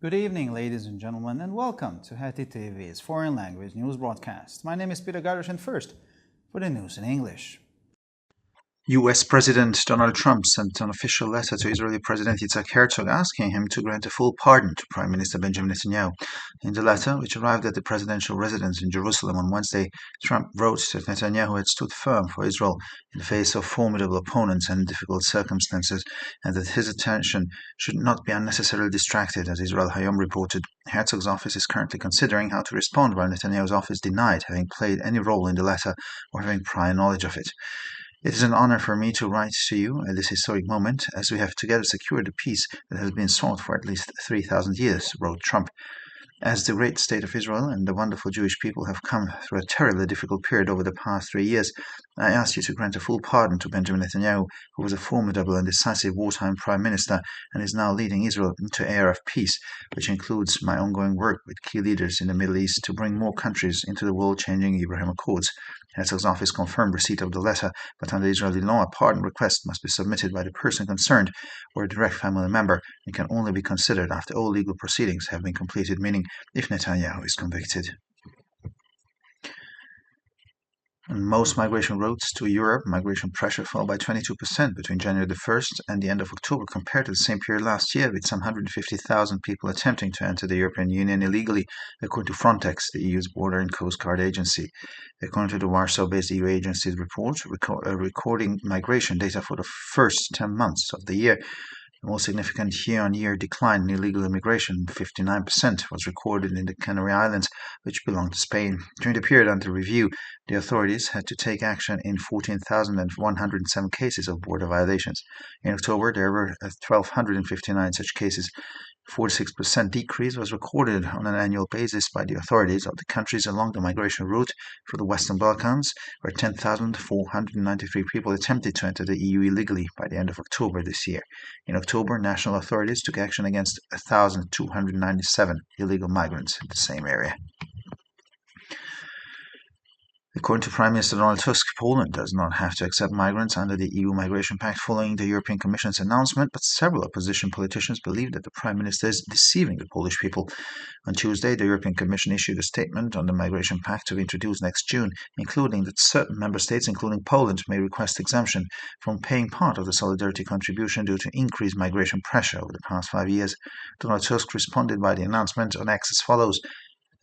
Good evening, ladies and gentlemen, and welcome to Heti TV's foreign language news broadcast. My name is Peter Gardosh, and first, for the news in English. U.S. President Donald Trump sent an official letter to Israeli President Yitzhak Herzog asking him to grant a full pardon to Prime Minister Benjamin Netanyahu. In the letter, which arrived at the presidential residence in Jerusalem on Wednesday, Trump wrote that Netanyahu had stood firm for Israel in the face of formidable opponents and difficult circumstances, and that his attention should not be unnecessarily distracted, as Israel Hayom reported. Herzog's office is currently considering how to respond, while Netanyahu's office denied having played any role in the letter or having prior knowledge of it. It is an honor for me to write to you at this historic moment, as we have together secured a peace that has been sought for at least 3,000 years, wrote Trump. As the great state of Israel and the wonderful Jewish people have come through a terribly difficult period over the past 3 years, I ask you to grant a full pardon to Benjamin Netanyahu, who was a formidable and decisive wartime prime minister and is now leading Israel into an era of peace, which includes my ongoing work with key leaders in the Middle East to bring more countries into the world-changing Abraham Accords. Herzog's office confirmed receipt of the letter, but under Israeli law, a pardon request must be submitted by the person concerned or a direct family member and can only be considered after all legal proceedings have been completed, meaning if Netanyahu is convicted. On most migration routes to Europe, migration pressure fell by 22% between January the 1st and the end of October compared to the same period last year, with some 150,000 people attempting to enter the European Union illegally, according to Frontex, the EU's border and coast guard agency. According to the Warsaw-based EU agency's report, recording migration data for the first 10 months of the year, the most significant year-on-year decline in illegal immigration, 59%, was recorded in the Canary Islands, which belong to Spain. During the period under review, the authorities had to take action in 14,107 cases of border violations. In October, there were 1,259 such cases. 46% decrease was recorded on an annual basis by the authorities of the countries along the migration route for the Western Balkans, where 10,493 people attempted to enter the EU illegally by the end of October this year. In October, national authorities took action against 1,297 illegal migrants in the same area. According to Prime Minister Donald Tusk, Poland does not have to accept migrants under the EU Migration Pact following the European Commission's announcement, but several opposition politicians believe that the Prime Minister is deceiving the Polish people. On Tuesday, the European Commission issued a statement on the Migration Pact to be introduced next June, including that certain member states, including Poland, may request exemption from paying part of the solidarity contribution due to increased migration pressure over the past 5 years. Donald Tusk responded by the announcement on X as follows: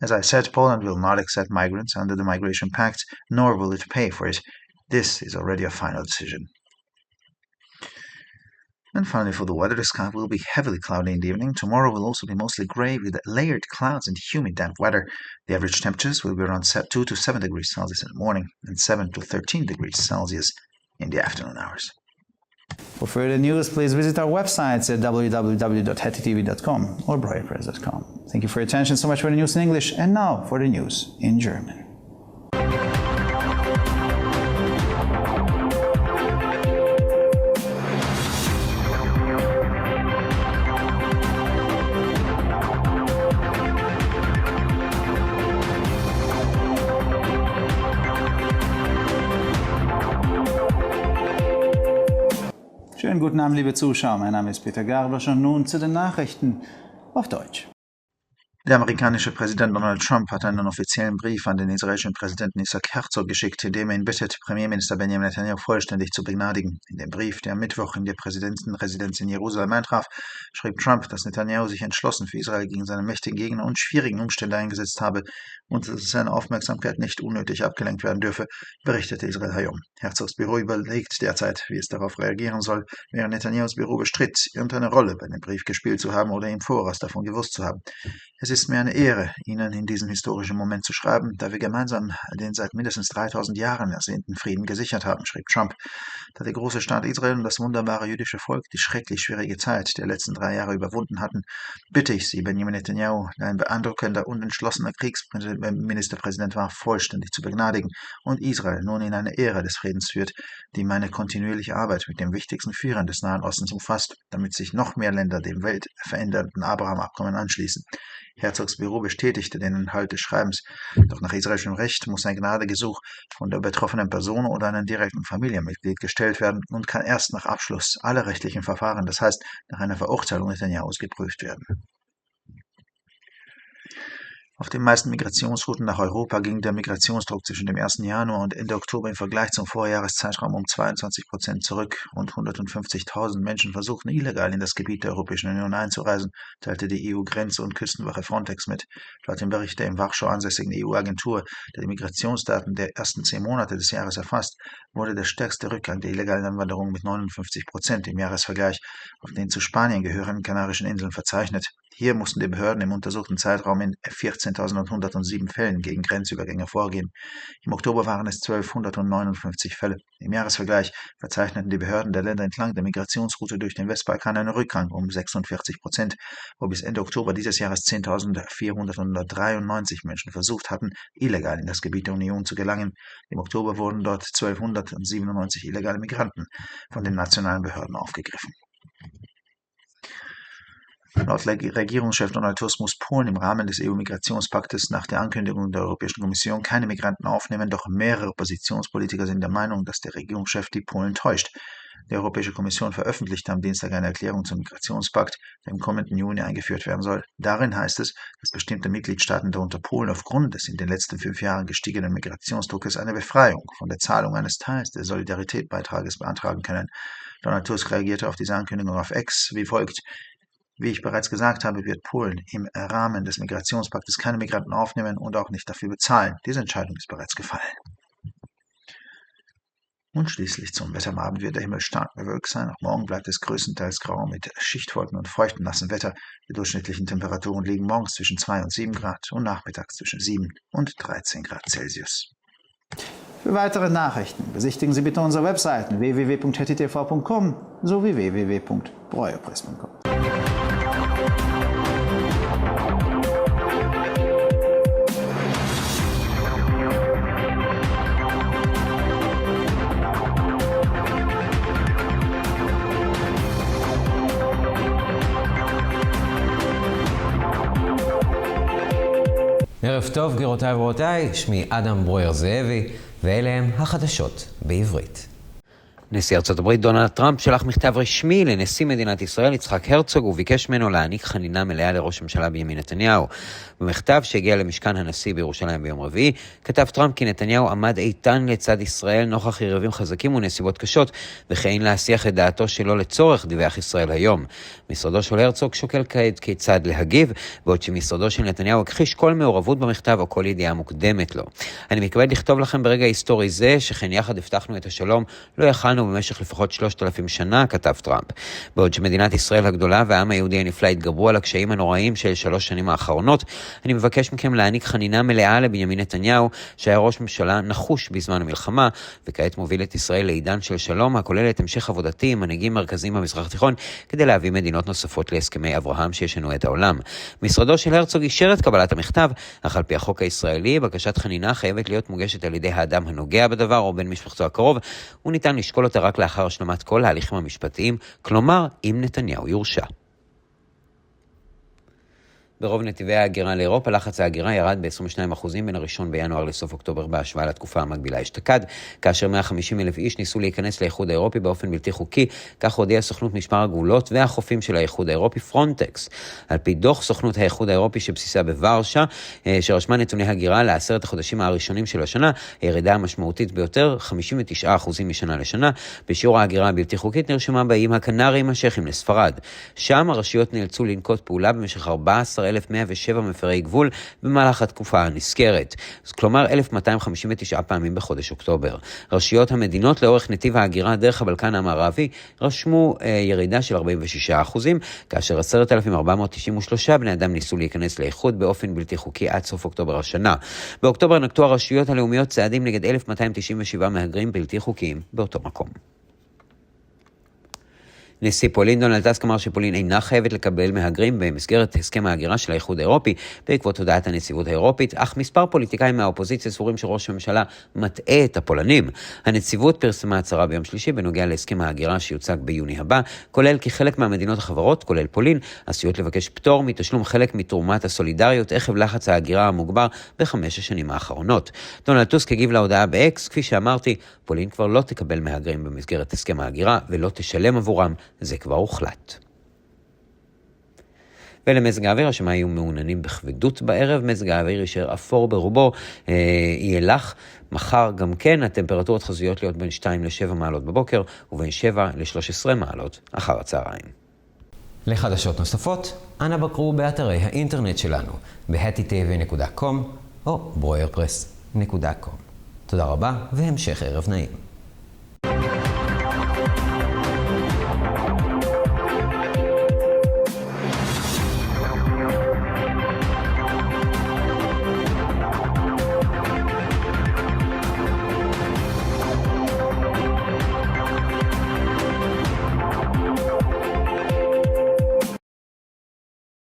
"As I said, Poland will not accept migrants under the Migration Pact, nor will it pay for it. This is already a final decision." And finally, for the weather, the sky will be heavily cloudy in the evening. Tomorrow will also be mostly grey with layered clouds and humid, damp weather. The average temperatures will be around 2 to 7 degrees Celsius in the morning and 7 to 13 degrees Celsius in the afternoon hours. For further news, please visit our websites at www.hetitv.com or breuerpress.com. Thank you for your attention. So much for the news in English, and now for the news in German. Schönen guten Abend, liebe Zuschauer. Mein Name ist Peter Gardosh und nun zu den Nachrichten auf Deutsch. Der amerikanische Präsident Donald Trump hat einen offiziellen Brief an den israelischen Präsidenten Yitzhak Herzog geschickt, in dem er ihn bittet, Premierminister Benjamin Netanyahu vollständig zu begnadigen. In dem Brief, der am Mittwoch in der Präsidentenresidenz in Jerusalem eintraf, schrieb Trump, dass Netanyahu sich entschlossen für Israel gegen seine mächtigen Gegner und schwierigen Umstände eingesetzt habe und dass seine Aufmerksamkeit nicht unnötig abgelenkt werden dürfe, berichtete Israel Hayom. Herzogs Büro überlegt derzeit, wie es darauf reagieren soll, während Netanyahus Büro bestritt, irgendeine Rolle bei dem Brief gespielt zu haben oder im Voraus davon gewusst zu haben. Es ist mir eine Ehre, Ihnen in diesem historischen Moment zu schreiben, da wir gemeinsam den seit mindestens 3.000 Jahren ersehnten Frieden gesichert haben, schrieb Trump. Da der große Staat Israel und das wunderbare jüdische Volk die schrecklich schwierige Zeit der letzten 3 Jahre überwunden hatten, bitte ich Sie, Benjamin Netanyahu, der ein beeindruckender und entschlossener Kriegsministerpräsident war, vollständig zu begnadigen und Israel nun in eine Ära des Friedens führt, die meine kontinuierliche Arbeit mit den wichtigsten Führern des Nahen Ostens umfasst, damit sich noch mehr Länder dem weltverändernden Abraham-Abkommen anschließen. Herzogs Büro bestätigte den Inhalt des Schreibens, doch nach israelischem Recht muss ein Gnadegesuch von der betroffenen Person oder einem direkten Familienmitglied gestellt werden und kann erst nach Abschluss aller rechtlichen Verfahren, das heißt nach einer Verurteilung Netanyahus, geprüft werden. Auf den meisten Migrationsrouten nach Europa ging der Migrationsdruck zwischen dem 1. Januar und Ende Oktober im Vergleich zum Vorjahreszeitraum um 22% zurück. Rund 150.000 Menschen versuchten illegal in das Gebiet der Europäischen Union einzureisen, teilte die EU-Grenze- und Küstenwache Frontex mit. Laut dem Bericht der in Warschau ansässigen EU-Agentur, der die Migrationsdaten der ersten 10 Monate des Jahres erfasst, wurde der stärkste Rückgang der illegalen Anwanderung mit 59% im Jahresvergleich auf den zu Spanien gehörenden Kanarischen Inseln verzeichnet. Hier mussten die Behörden im untersuchten Zeitraum in 14.107 Fällen gegen Grenzübergänge vorgehen. Im Oktober waren es 1259 Fälle. Im Jahresvergleich verzeichneten die Behörden der Länder entlang der Migrationsroute durch den Westbalkan einen Rückgang um 46%, wo bis Ende Oktober dieses Jahres 10.493 Menschen versucht hatten, illegal in das Gebiet der Union zu gelangen. Im Oktober wurden dort 1297 illegale Migranten von den nationalen Behörden aufgegriffen. Laut Regierungschef Donald Tusk muss Polen im Rahmen des EU-Migrationspaktes nach der Ankündigung der Europäischen Kommission keine Migranten aufnehmen, doch mehrere Oppositionspolitiker sind der Meinung, dass der Regierungschef die Polen täuscht. Die Europäische Kommission veröffentlichte am Dienstag eine Erklärung zum Migrationspakt, der im kommenden Juni eingeführt werden soll. Darin heißt es, dass bestimmte Mitgliedstaaten, darunter Polen, aufgrund des in den letzten 5 Jahren gestiegenen Migrationsdruckes eine Befreiung von der Zahlung eines Teils des Solidaritätsbeitrages beantragen können. Donald Tusk reagierte auf diese Ankündigung auf X wie folgt: Wie ich bereits gesagt habe, wird Polen im Rahmen des Migrationspaktes keine Migranten aufnehmen und auch nicht dafür bezahlen. Diese Entscheidung ist bereits gefallen. Und schließlich zum Wetter. Am Abend wird der Himmel stark bewölkt sein. Auch morgen bleibt es größtenteils grau mit Schichtwolken und feuchtem, nassem Wetter. Die durchschnittlichen Temperaturen liegen morgens zwischen 2 und 7 Grad und nachmittags zwischen 7 und 13 Grad Celsius. Für weitere Nachrichten besichtigen Sie bitte unsere Webseiten www.hettitv.com sowie www.breuerpress.com. ערב טוב, גבירותיי ורבותיי, שמי אדם ברויר זאבי, ואלה הם החדשות בעברית. נשיא ארצות הברית דונלד טראמפ שלח מכתב רשמי לנשיא מדינת ישראל יצחק הרצוג וביקש ממנו להעניק חנינה מלאה לראש הממשלה בנימין נתניהו. במכתב שהגיע למשכן הנשיא בירושלים ביום רביעי, כתב טראמפ כי נתניהו עמד איתן לצד ישראל נוכח יריבים חזקים ונסיבות קשות, וכי אין להסיח את דעתו שלא לצורך, דיווח ישראל היום. משרדו של הרצוג שוקל כעת כיצד להגיב, בעוד שמשרדו של נתניהו הכחיש כל מעורבות במכתב או כל ידיעה מוקדמת לו. אני מתכבד לכתוב לכם ברגע היסטורי זה, שכן יחד הבטחנו את השלום, לא יכלנו במשך לפחות 3,000 שנה, כתב טראמפ. בעוד שמדינת ישראל הגדולה והעם היהודי הנפלא התגברו על הקשיים הנוראים של 3 שנים האחרונות, אני מבקש מכם להעניק חנינה מלאה לבנימין נתניהו, שהיה ראש ממשלה נחוש בזמן המלחמה, וכעת מוביל את ישראל לעידן של שלום, הכולל את המשך עבודתי עם מנהיגים מרכזיים במזרח התיכון, כדי להביא מדינות נוספות להסכמי אברהם שישנו את העולם. משרדו של הרצוג אישר את קבלת המכתב, אך על פי החוק הישראלי, בקשת חנינה חייבת להיות מוגשת על ידי האדם הנוגע בדבר או בן משפחתו הקרוב, וניתן לשקול אותה רק לאחר השלמת כל ההליכים המשפטיים, כלומר, אם נתניהו יורשע. ברוב נתיבי ההגירה לאירופה, לחץ ההגירה ירד ב-22% בין הראשון בינואר לסוף אוקטובר בהשוואה לתקופה המקבילה אשתקד, כאשר 150,000 איש ניסו להיכנס לאיחוד האירופי באופן בלתי חוקי, כך הודיעה סוכנות משמר הגבולות והחופים של האיחוד האירופי פרונטקס. על פי דוח סוכנות האיחוד האירופי שבסיסה בוורשה, שרשמה נתוני הגירה ל10 החודשים הראשונים של השנה, הירידה המשמעותית ביותר, 59% משנה לשנה, בשיעור ההגירה הבלתי חוקית נרשמה באיים הקנריים השייכים לספרד. שם הרשויות נאלצו לנקוט פעולה במשך 14,107 מפרי גבול במהלך התקופה הנזכרת, כלומר 1,259 פעמים בחודש אוקטובר. רשויות המדינות לאורך נתיב ההגירה דרך הבלקן המערבי רשמו ירידה של 46%, כאשר 10,493 בני אדם ניסו להיכנס לאיחוד באופן בלתי חוקי עד סוף אוקטובר השנה. באוקטובר נקטו הרשויות הלאומיות צעדים נגד 1,297 מהגרים בלתי חוקיים באותו מקום. נשיא פולין דונלד טאסק אמר שפולין אינה חייבת לקבל מהגרים במסגרת הסכם ההגירה של האיחוד האירופי בעקבות הודעת הנציבות האירופית, אך מספר פוליטיקאים מהאופוזיציה סבורים שראש הממשלה מטעה את הפולנים. הנציבות פרסמה הצהרה ביום שלישי בנוגע להסכם ההגירה שיוצג ביוני הבא, כולל כי חלק מהמדינות החברות, כולל פולין, עשויות לבקש פטור מתשלום חלק מתרומת הסולידריות עקב לחץ ההגירה המוגבר ב5 השנים האחרונות. דונלד טאסק הגיב להודעה באקס, כפי שאמרתי, פולין כבר לא תקבל מהגרים במסגרת הסכם ההגירה ולא תשלם עבורם, זה כבר הוחלט. ולמזג האוויר, השמיים יהיו מעוננים בכבדות בערב, מזג האוויר יישאר אפור ברובו, יהיה לח. מחר גם כן הטמפרטורות חזויות להיות בין 2 ל-7 מעלות בבוקר, ובין 7 ל-13 מעלות אחר הצהריים. לחדשות נוספות, אנא בקרו באתרי האינטרנט שלנו, ב-hattitv.com או broerpress.com. תודה רבה והמשך ערב נעים.